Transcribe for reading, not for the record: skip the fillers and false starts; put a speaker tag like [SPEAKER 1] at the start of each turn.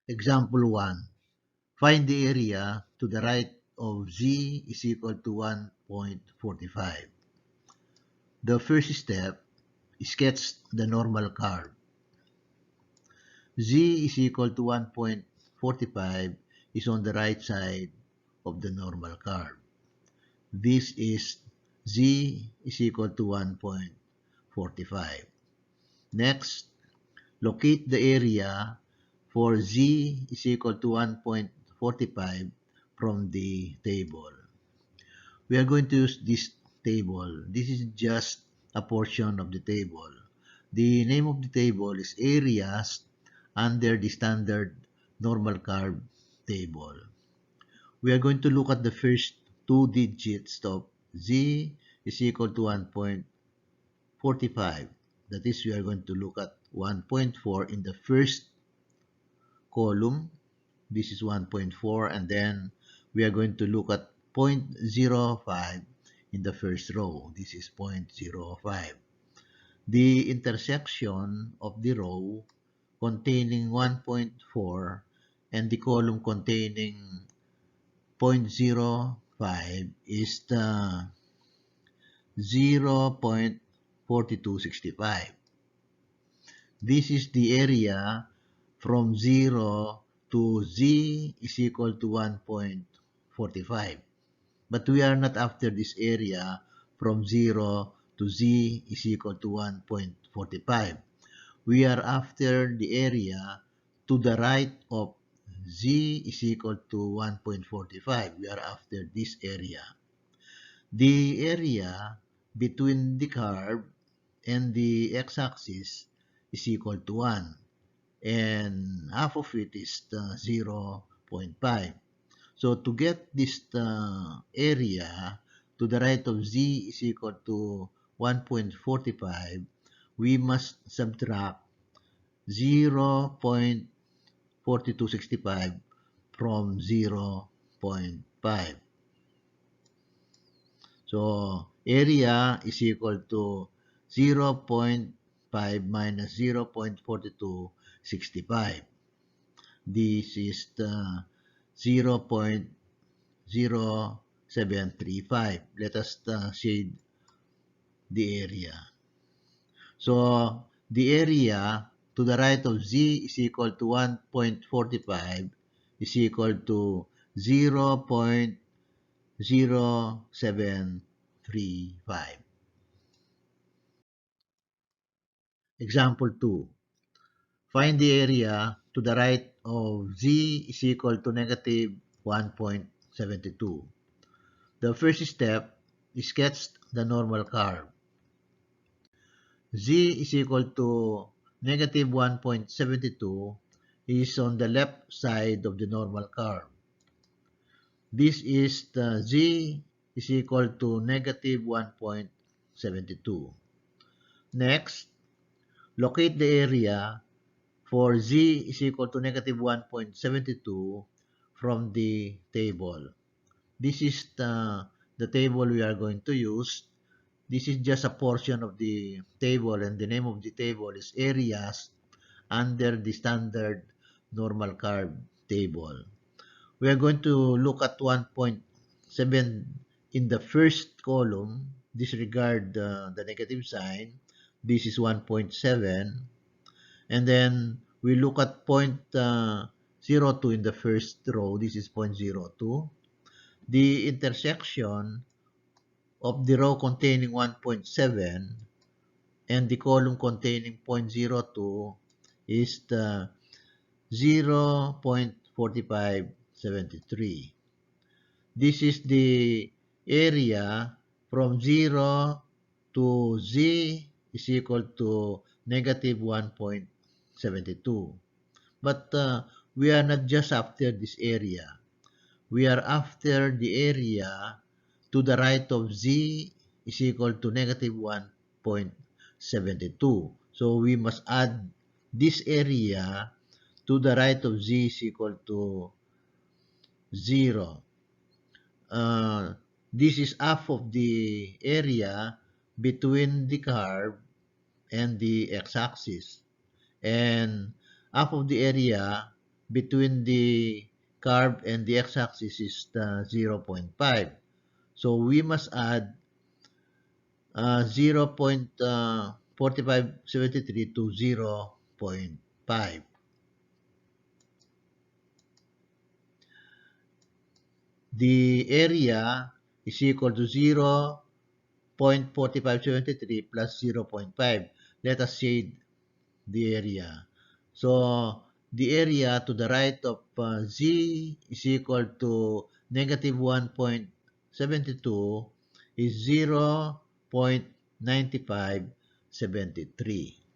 [SPEAKER 1] Example 1. Find the area to the right of z is equal to 1.45. The first step, sketch the normal curve. Z is equal to 1.45 is on the right side of the normal curve. This is Z is equal to 1.45. Next, locate the area for Z is equal to 1.45 from the table. We are going to use this table. This is just a portion of the table. The name of the table is areas under the standard normal curve table. We are going to look at the first two digits of Z is equal to 1.45. That is, we are going to look at 1.4 in the first column. This is 1.4, and then we are going to look at 0.05 in the first row. This is 0.05. The intersection of the row containing 1.4 and the column containing 0.05 is the 0.4265. This is the area from 0 to Z is equal to 1.45. But we are not after this area from 0 to Z is equal to 1.45. We are after the area to the right of Z is equal to 1.45. We are after this area. The area between the curve and the x-axis is equal to 1. And half of it is 0.5. So to get this area to the right of Z is equal to 1.45, we must subtract 0.4265 from 0.5. So area is equal to 0.5 minus 0.4265. This is the 0.0735. Let us shade the area. So the area to the right of Z is equal to 1.45 is equal to 0.0735. Example 2. Find the area to the right of Z is equal to negative 1.72. The first step is sketch the normal curve. Z is equal to negative 1.72 is on the left side of the normal curve. This is the Z is equal to negative 1.72. Next, locate the area for Z is equal to negative 1.72 from the table. This is the table we are going to use. This is just a portion of the table, and the name of the table is areas under the standard normal curve table. We are going to look at 1.7 in the first column. Disregard the negative sign. This is 1.7. And then we look at 0.02 in the first row. This is 0.02. The intersection of the row containing 1.7 and the column containing 0.02 is the 0.4573. This is the area from 0 to Z is equal to negative 1.72. But we are not just after this area. We are after the area to the right of Z is equal to negative 1.72. So we must add this area to the right of Z is equal to 0. This is half of the area between the curve and the x-axis. And half of the area between the curve and the x-axis is 0.5. So we must add 0.4573 to 0.5. The area is equal to 0.4573 plus 0.5. Let us shade the area. So the area to the right of Z is equal to negative 1.72 is 0.9573.